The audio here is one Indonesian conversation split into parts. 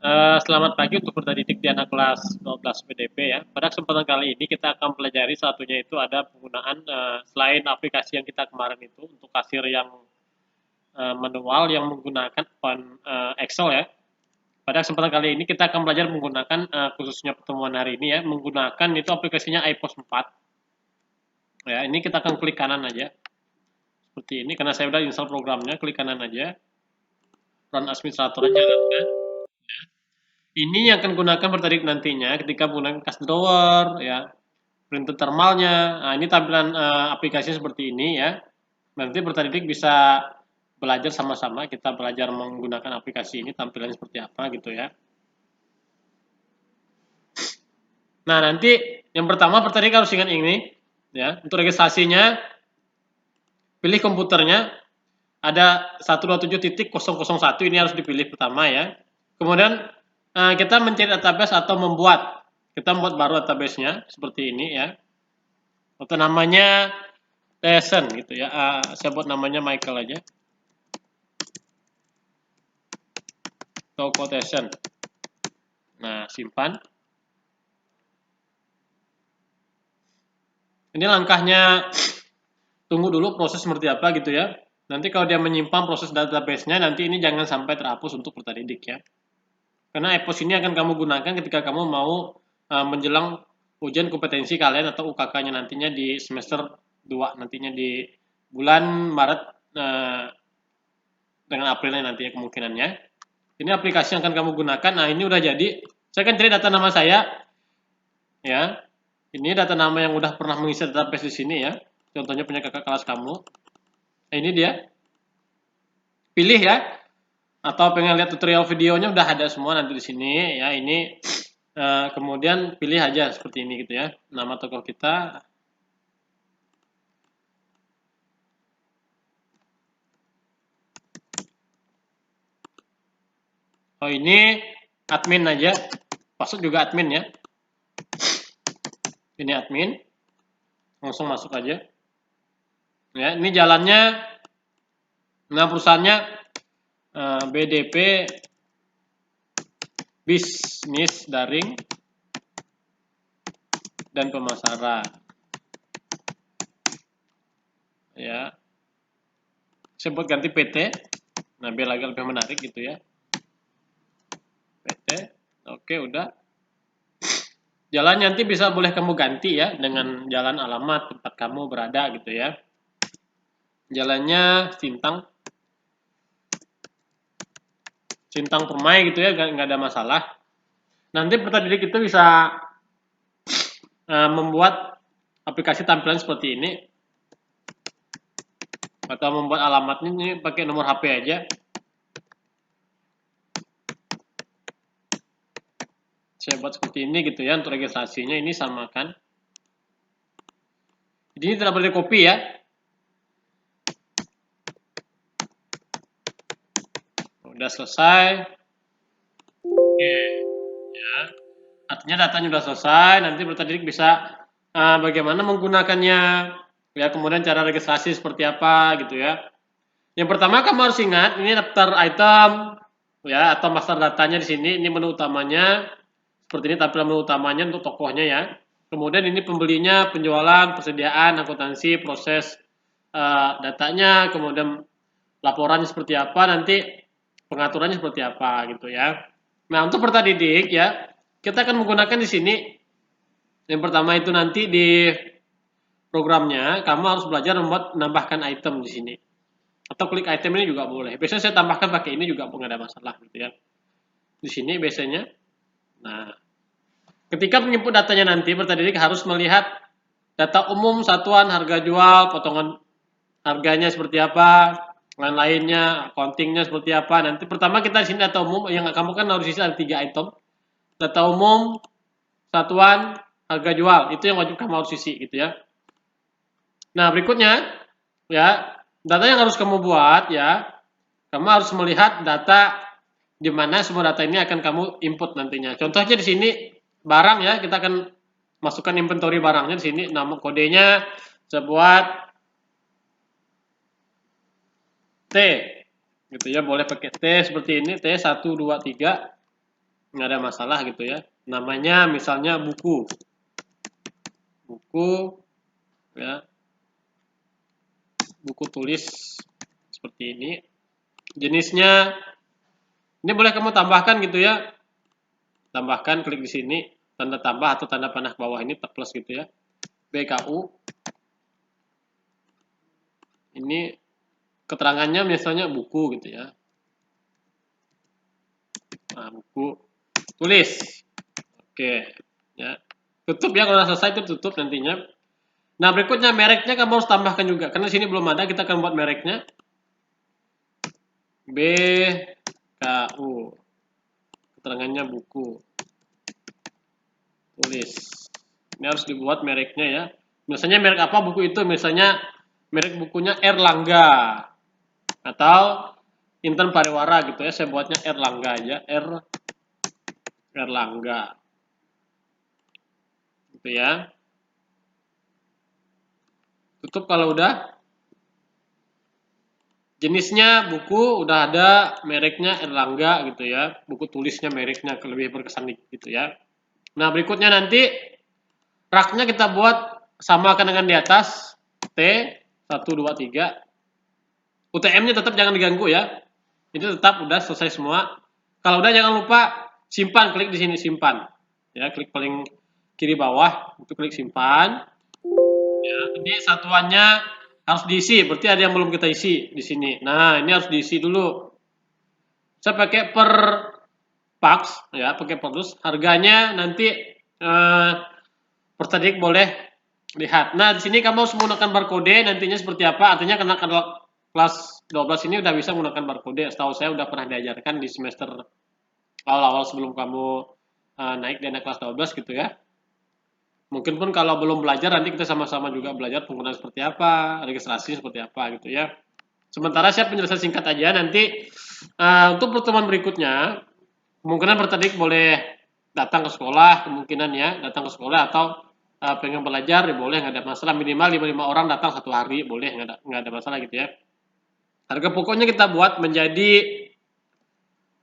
Selamat pagi untuk peserta didik di anak kelas 12 PDP ya. Pada kesempatan kali ini kita akan pelajari satunya itu ada penggunaan selain aplikasi yang kita kemarin itu untuk kasir yang manual yang menggunakan Excel ya. Pada kesempatan kali ini kita akan belajar menggunakan khususnya pertemuan hari ini ya, menggunakan itu aplikasinya iPost 4. Ya, ini kita akan klik kanan aja. Seperti ini karena saya udah install programnya, klik kanan aja. Run administrator aja jalankan. Ini yang akan gunakan bertarik nantinya ketika menggunakan cash drawer ya, printer thermalnya. Nah, ini tampilan aplikasinya seperti ini ya. Nanti bertarik bisa belajar sama-sama, kita belajar menggunakan aplikasi ini tampilannya seperti apa gitu ya. Nah, nanti yang pertama bertarik harus ingat ini ya. Untuk registrasinya pilih komputernya ada 127.001 ini harus dipilih pertama ya. Kemudian kita mencari database atau kita membuat baru database-nya seperti ini ya. Atau namanya lesson gitu ya. Saya buat namanya Michael aja. Atau quotation. Nah, simpan. Ini langkahnya, tunggu dulu proses seperti apa gitu ya. Nanti kalau dia menyimpan proses database-nya, nanti ini jangan sampai terhapus untuk peserta didik ya. Karena EPOS ini akan kamu gunakan ketika kamu mau menjelang ujian kompetensi kalian atau UKK-nya nantinya di semester 2, nantinya di bulan Maret dengan Aprilnya nantinya kemungkinannya. Ini aplikasi yang akan kamu gunakan. Nah, ini udah jadi. Saya akan cari data nama saya. Ya. Ini data nama yang udah pernah mengisi database di sini ya. Contohnya punya kakak kelas kamu. Nah, ini dia. Pilih ya. Atau pengen lihat tutorial videonya udah ada semua nanti di sini ya. Ini kemudian pilih aja seperti ini gitu ya. Nama tokoh kita. Oh, ini admin aja. Masuk juga admin ya. Ini admin. Langsung masuk aja. Ya, ini jalannya. Nah, perusahaannya BDP Bisnis Daring dan Pemasaran. Ya. Saya buat ganti PT. Nah, biar agak lebih menarik gitu ya. PT. Oke, udah. Jalan nanti bisa boleh kamu ganti ya dengan jalan alamat tempat kamu berada gitu ya. Jalannya Sintang Permai gitu ya, nggak ada masalah. Nanti peserta didik itu bisa membuat aplikasi tampilan seperti ini atau membuat alamatnya ini pakai nomor HP aja. Saya buat seperti ini gitu ya, untuk registrasinya ini samakan. Ini tidak boleh copy ya. Udah selesai. Oke, ya. Artinya datanya sudah selesai. Nanti peserta didik bisa bagaimana menggunakannya, ya kemudian cara registrasi seperti apa gitu ya. Yang pertama kamu harus ingat ini daftar item ya atau master datanya di sini. Ini menu utamanya. Seperti ini tampilan menu utamanya untuk tokohnya ya. Kemudian ini pembelinya, penjualan, persediaan, akuntansi, proses datanya, kemudian laporannya seperti apa, nanti pengaturannya seperti apa gitu ya. Nah, untuk peserta didik ya, kita akan menggunakan di sini. Yang pertama itu nanti di programnya, kamu harus belajar membuat menambahkan item di sini. Atau klik item ini juga boleh. Biasanya saya tambahkan pakai ini juga nggak ada masalah gitu ya. Di sini biasanya. Nah, ketika menginput datanya nanti, peserta didik harus melihat data umum, satuan, harga jual, potongan harganya seperti apa, lain-lainnya, accountingnya seperti apa. Nanti pertama kita di sini data umum, yang kamu kan harus isi ada 3 item. Data umum, satuan, harga jual. Itu yang wajib kamu harus isi gitu ya. Nah, berikutnya ya, data yang harus kamu buat ya, kamu harus melihat data di mana semua data ini akan kamu input nantinya. Contohnya di sini barang ya, kita akan masukkan inventory barangnya di sini. Nama kodenya saya buat T gitu ya, boleh pakai T seperti ini, T 1 2 3. nggak ada masalah gitu ya. Namanya misalnya buku, ya, buku tulis seperti ini. Jenisnya ini boleh kamu tambahkan gitu ya, tambahkan, klik di sini tanda tambah atau tanda panah bawah ini plus gitu ya, BKU. Ini keterangannya misalnya buku gitu ya. Nah, buku tulis. Oke, ya. Tutup ya, kalau sudah selesai itu tutup nantinya. Nah, berikutnya mereknya kamu harus tambahkan juga, karena di sini belum ada, kita akan buat mereknya. BKU. Keterangannya buku tulis. Ini harus dibuat mereknya ya. Misalnya merek apa buku itu? Misalnya merek bukunya Erlangga atau Intan Pariwara gitu ya. Saya buatnya Erlangga aja, Erlangga. Gitu ya. Tutup kalau udah. Jenisnya buku udah ada, mereknya Erlangga gitu ya. Buku tulisnya mereknya lebih berkesan gitu ya. Nah, berikutnya nanti raknya kita buat samakan dengan di atas. T 1 2 3. UTM-nya tetap jangan diganggu ya. Itu tetap udah selesai semua. Kalau udah jangan lupa simpan, klik di sini simpan. Ya, klik paling kiri bawah itu klik simpan. Ya, ini satuannya harus diisi, berarti ada yang belum kita isi di sini. Nah, ini harus diisi dulu. Saya pakai per paks ya, pakai per dus. Harganya nanti pertanyaan boleh lihat. Nah, di sini kamu harus menggunakan barcode, nantinya seperti apa? Artinya karena kelas 12 ini udah bisa menggunakan barcode. Setahu saya udah pernah diajarkan di semester awal-awal sebelum kamu naik di anak kelas 12 gitu ya. Mungkin pun kalau belum belajar nanti kita sama-sama juga belajar penggunaan seperti apa, registrasi seperti apa gitu ya. Sementara saya penjelasan singkat aja, nanti untuk pertemuan berikutnya kemungkinan bertadik boleh datang ke sekolah, kemungkinan ya datang ke sekolah atau pengen belajar ya boleh, nggak ada masalah. Minimal 5 orang datang satu hari boleh, nggak ada masalah gitu ya. Harga pokoknya kita buat menjadi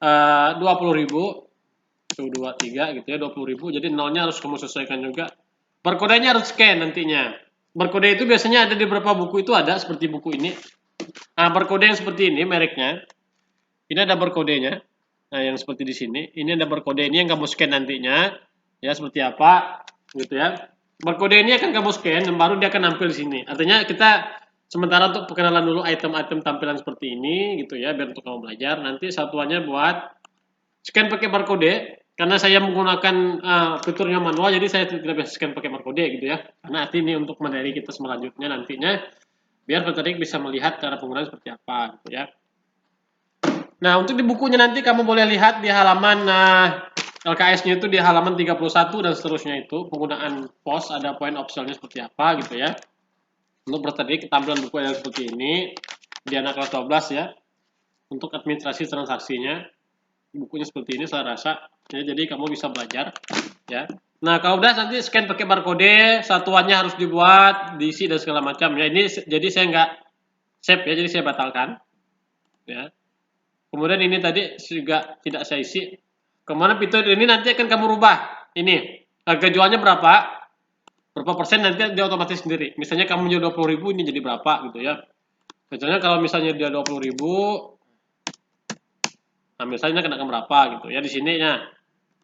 20.000, 2 3 gitu ya, 20.000. Jadi nolnya harus kamu sesuaikan juga. Barcode-nya harus scan nantinya. Barcode itu biasanya ada di beberapa buku, itu ada seperti buku ini. Nah, barcode yang seperti ini mereknya. Ini ada barcode-nya. Nah, yang seperti di sini. Ini ada barcode ini yang kamu scan nantinya. Ya, seperti apa gitu ya. Barcode ini akan kamu scan dan baru dia akan nampil di sini. Artinya kita sementara untuk perkenalan dulu item-item tampilan seperti ini gitu ya, biar untuk kamu belajar. Nanti satuannya buat scan pakai barcode. Karena saya menggunakan fiturnya manual, jadi saya tidak bisa scan pakai barcode gitu ya. Karena nanti ini untuk materi kita selanjutnya nantinya, biar peternak bisa melihat cara penggunaan seperti apa gitu ya. Nah, untuk di bukunya nanti kamu boleh lihat di halaman LKS-nya itu di halaman 31 dan seterusnya, itu penggunaan POS, ada point of sale-nya seperti apa gitu ya. Untuk peternak tampilan buku yang seperti ini di anak kelas 12 ya. Untuk administrasi transaksinya bukunya seperti ini saya rasa ya, jadi kamu bisa belajar ya. Nah, kalau udah nanti scan pakai barcode, satuannya harus dibuat, diisi dan segala macam ya. Ini jadi saya nggak save ya, jadi saya batalkan ya. Kemudian ini tadi juga tidak saya isi. Kemudian fitur ini nanti akan kamu rubah. Ini harga jualnya berapa? Berapa persen nanti dia otomatis sendiri. Misalnya kamu jual 20.000, ini jadi berapa gitu ya. Misalnya kalau misalnya dia 20.000, nah misalnya kenakan berapa gitu ya di sini ya.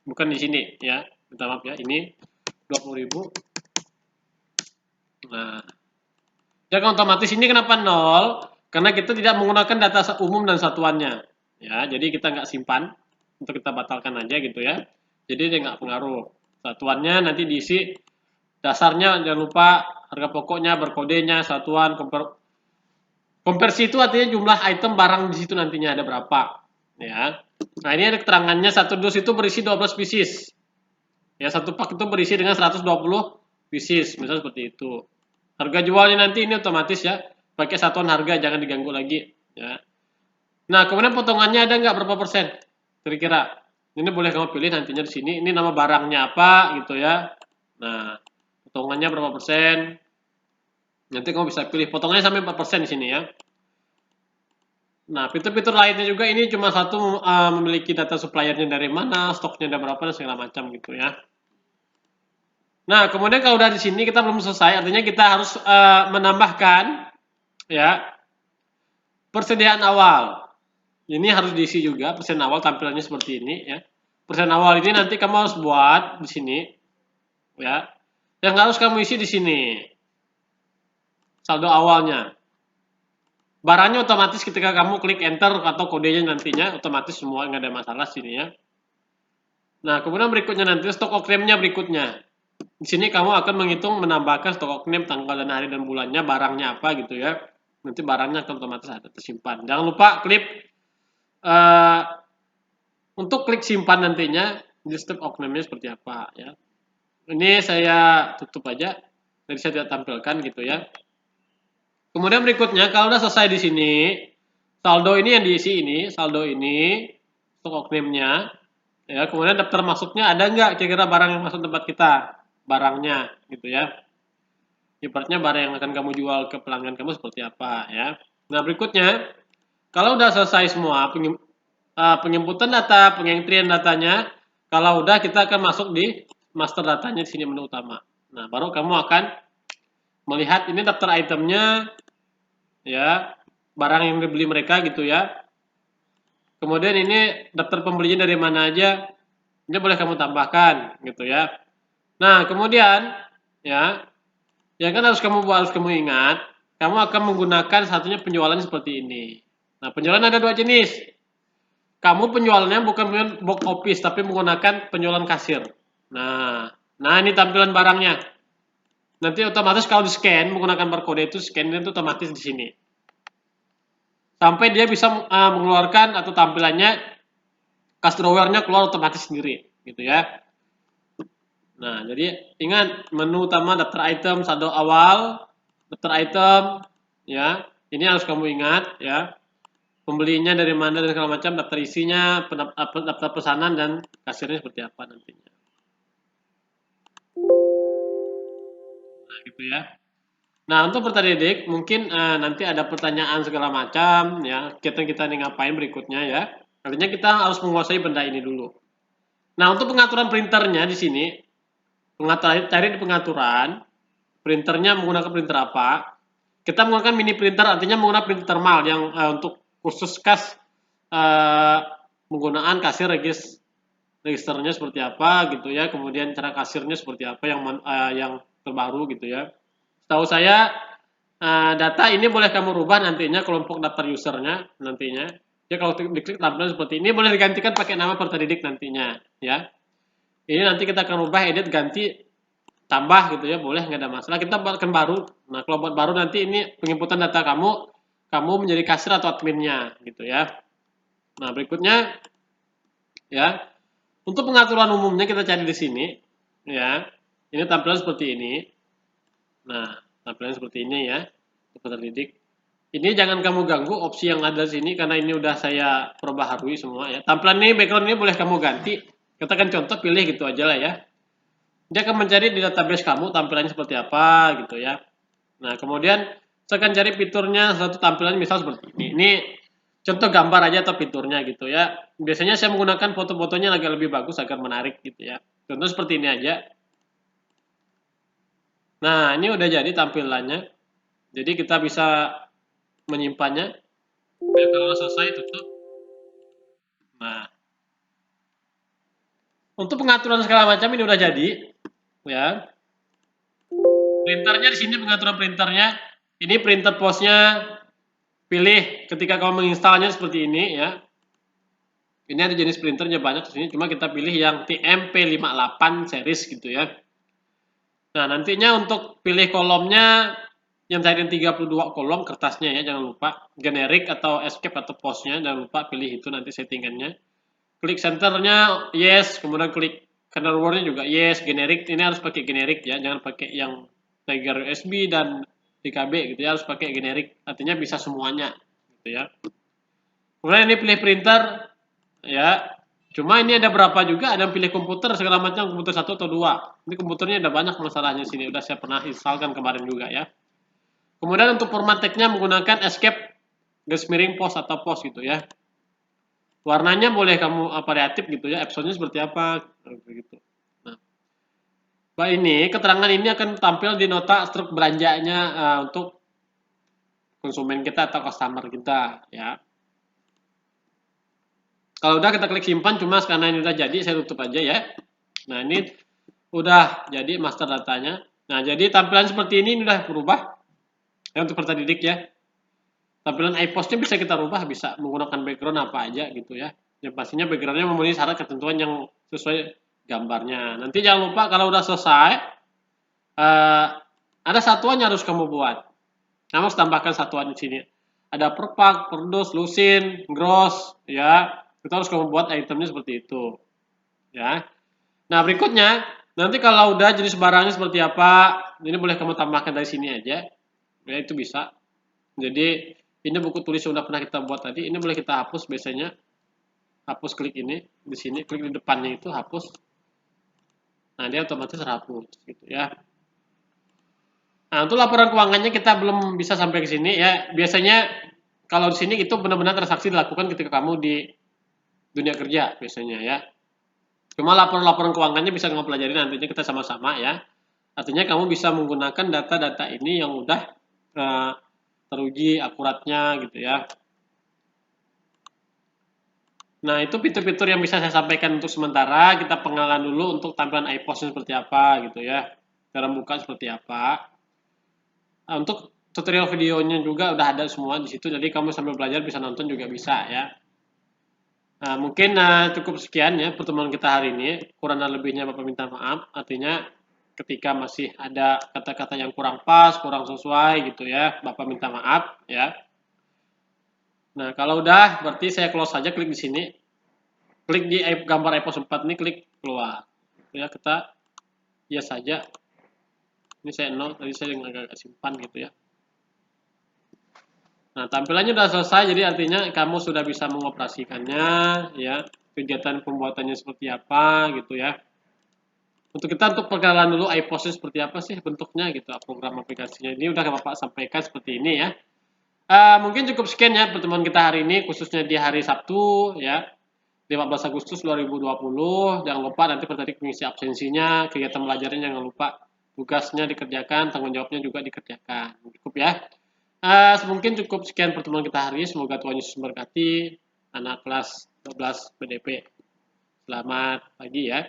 Bukan di sini ya. Minta maaf ya, ini 20.000. Nah, ya kan otomatis ini kenapa 0? Karena kita tidak menggunakan data umum dan satuannya. Ya, jadi kita nggak simpan, untuk kita batalkan aja gitu ya. Jadi dia nggak pengaruh. Satuannya nanti diisi, dasarnya jangan lupa harga pokoknya, berkodenya, satuan, konversi itu artinya jumlah item barang di situ nantinya ada berapa. Ya. Nah, ini ada keterangannya, satu dus itu berisi 12 pieces. Ya, satu pak itu berisi dengan 120 pieces, misalnya seperti itu. Harga jualnya nanti ini otomatis ya, pakai satuan harga, jangan diganggu lagi ya. Nah, kemudian potongannya ada nggak berapa persen? Kira-kira. Ini boleh kamu pilih nantinya di sini. Ini nama barangnya apa gitu ya. Nah, potongannya berapa persen? Nanti kamu bisa pilih potongannya sampai 4% di sini ya. Nah, fitur-fitur lainnya juga ini cuma satu, memiliki data suppliernya dari mana, stoknya ada berapa dan segala macam gitu ya. Nah, kemudian kalau udah di sini kita belum selesai, artinya kita harus menambahkan ya persediaan awal. Ini harus diisi juga persen awal tampilannya seperti ini ya. Persen awal ini nanti kamu harus buat di sini ya. Yang harus kamu isi di sini saldo awalnya. Barangnya otomatis ketika kamu klik enter atau kodenya nantinya otomatis semua nggak ada masalah sini ya. Nah, kemudian berikutnya nanti stok oknamnya berikutnya. Di sini kamu akan menghitung menambahkan stok oknam tanggal dan hari dan bulannya, barangnya apa gitu ya. Nanti barangnya akan otomatis ada tersimpan. Jangan lupa klik untuk klik simpan nantinya di stok oknamnya seperti apa ya. Ini saya tutup aja. Jadi saya tidak tampilkan gitu ya. Kemudian berikutnya kalau udah selesai di sini, saldo ini yang diisi ini, saldo ini, stok oknamnya, ya. Kemudian daftar masuknya ada nggak kira-kira barang yang masuk tempat kita, barangnya, gitu ya. Ibaratnya barang yang akan kamu jual ke pelanggan kamu seperti apa ya. Nah berikutnya, kalau udah selesai semua penginputan data, pengentrian datanya, kalau udah kita akan masuk di master datanya di sini menu utama. Nah baru kamu akan melihat ini daftar itemnya, ya barang yang dibeli mereka gitu ya. Kemudian ini daftar pembelinya dari mana aja, ini boleh kamu tambahkan gitu ya. Nah kemudian ya yang kan harus kamu ingat, kamu akan menggunakan satunya penjualan seperti ini. Nah penjualan ada dua jenis. Kamu penjualannya bukan box office tapi menggunakan penjualan kasir. Nah ini tampilan barangnya. Nanti otomatis kalau di scan menggunakan barcode itu scan itu otomatis di sini. Sampai dia bisa mengeluarkan atau tampilannya cash drawer-nya keluar otomatis sendiri gitu ya. Nah, jadi ingat menu utama daftar item saldo awal, daftar item ya. Ini harus kamu ingat ya. Pembelinya dari mana dan segala macam, daftar isinya, daftar pesanan dan kasirnya seperti apa nantinya. Nah, gitu ya. Nah, untuk pertanyaan mungkin nanti ada pertanyaan segala macam ya. Kita nih ngapain berikutnya ya. Artinya kita harus menguasai benda ini dulu. Nah, untuk pengaturan printernya di sini, cari di pengaturan, printernya menggunakan printer apa. Kita menggunakan mini printer, artinya menggunakan printer thermal yang untuk khusus kas penggunaan kasir registernya seperti apa gitu ya. Kemudian cara kasirnya seperti apa yang terbaru gitu ya. Setahu saya data ini boleh kamu rubah nantinya kelompok daftar usernya nantinya. Ya kalau diklik tampilan seperti ini boleh digantikan pakai nama Pertadidik nantinya ya. Ini nanti kita akan rubah, edit, ganti, tambah gitu ya, boleh nggak ada masalah. Kita buatkan baru. Nah kalau buat baru nanti ini penginputan data kamu menjadi kasir atau adminnya gitu ya. Nah berikutnya ya untuk pengaturan umumnya kita cari di sini ya. Ini tampilan seperti ini. Nah tampilan seperti ini ya. Terdidik. Ini jangan kamu ganggu opsi yang ada di sini karena ini udah saya perbaharui semua ya. Tampilan ini background ini boleh kamu ganti. Katakan contoh pilih gitu aja lah ya. Dia akan mencari di database kamu tampilannya seperti apa gitu ya. Nah kemudian saya akan cari fiturnya satu tampilan misal seperti ini. Ini contoh gambar aja atau fiturnya gitu ya. Biasanya saya menggunakan foto-fotonya agak lebih bagus agar menarik gitu ya. Contoh seperti ini aja. Nah ini udah jadi tampilannya. Jadi kita bisa menyimpannya. Ya, kalau selesai tutup. Nah untuk pengaturan segala macam ini udah jadi ya. Printernya di sini pengaturan printernya. Ini printer postnya. Pilih ketika kamu menginstalnya seperti ini ya. Ini ada jenis printernya banyak di sini, cuma kita pilih yang TMP58 series gitu ya. Nah, nantinya untuk pilih kolomnya yang tadi 32 kolom kertasnya ya, jangan lupa. Generic atau escape atau postnya, jangan lupa pilih itu nanti settingannya. Klik centernya yes, kemudian klik corner wordnya juga yes, generic. Ini harus pakai generic ya, jangan pakai yang Tiger USB dan DKB gitu ya, harus pakai generic. Artinya bisa semuanya gitu ya. Kemudian ini pilih printer ya. Cuma ini ada berapa juga, ada yang pilih komputer segala macam, komputer 1 atau 2. Ini komputernya ada banyak masalahnya sini, udah saya pernah instalkan kemarin juga ya. Kemudian untuk format teksnya menggunakan escape garis miring post atau post gitu ya. Warnanya boleh kamu variatif gitu ya, Epsonnya seperti apa gitu. Nah, ini keterangan ini akan tampil di nota struk belanjanya untuk konsumen kita atau customer kita ya. Kalau udah kita klik simpan, cuma karena ini udah jadi saya tutup aja ya. Nah, ini udah jadi master datanya. Nah, jadi tampilan seperti ini udah berubah ya untuk peserta didik ya. Tampilan iPostnya bisa kita rubah, bisa menggunakan background apa aja gitu ya. Yang pastinya backgroundnya memenuhi syarat ketentuan yang sesuai gambarnya. Nanti jangan lupa kalau udah selesai, ada satuan yang harus kamu buat. Kamu harus tambahkan satuan di sini. Ada perpak, perdus, lusin, gross, ya. Kita harus kamu buat itemnya seperti itu, ya. Nah berikutnya, nanti kalau udah jenis barangnya seperti apa, ini boleh kamu tambahkan dari sini aja, ya itu bisa. Jadi ini buku tulis yang udah pernah kita buat tadi, ini boleh kita hapus biasanya. Hapus klik ini, di sini klik di depannya itu hapus. Nah dia otomatis terhapus gitu ya. Nah untuk laporan keuangannya kita belum bisa sampai ke sini ya. Biasanya kalau di sini itu benar-benar transaksi dilakukan ketika kamu di dunia kerja biasanya ya. Cuma laporan-laporan keuangannya bisa kamu pelajari nantinya kita sama-sama ya. Artinya kamu bisa menggunakan data-data ini yang udah teruji akuratnya gitu ya. Nah, itu fitur-fitur yang bisa saya sampaikan untuk sementara. Kita pengenalan dulu untuk tampilan iPost seperti apa gitu ya. Cara buka seperti apa. Nah, untuk tutorial videonya juga udah ada semua di situ. Jadi kamu sambil belajar bisa nonton juga bisa ya. Nah, mungkin cukup sekian ya pertemuan kita hari ini. Kurang dan lebihnya Bapak minta maaf. Artinya ketika masih ada kata-kata yang kurang pas, kurang sesuai gitu ya, Bapak minta maaf ya. Nah, kalau udah berarti saya close saja, klik di sini. Klik di gambar iPhone 4 ini, klik keluar. Ya, kita ya saja. Ini saya nol, tadi saya agak simpan gitu ya. Nah, tampilannya sudah selesai, jadi artinya kamu sudah bisa mengoperasikannya, ya. Kegiatan pembuatannya seperti apa, gitu ya. Untuk perkenalan dulu iPostnya seperti apa sih bentuknya, gitu, program aplikasinya. Ini udah Bapak sampaikan seperti ini ya. Mungkin cukup sekian ya pertemuan kita hari ini, khususnya di hari Sabtu, ya. 15 Agustus 2020. Jangan lupa nanti pertanyaan mengisi absensinya, kegiatan belajarnya jangan lupa tugasnya dikerjakan, tanggung jawabnya juga dikerjakan. Cukup ya. Mungkin cukup sekian pertemuan kita hari ini. Semoga Tuhan Yesus memberkati anak kelas 12 BDP. Selamat pagi ya.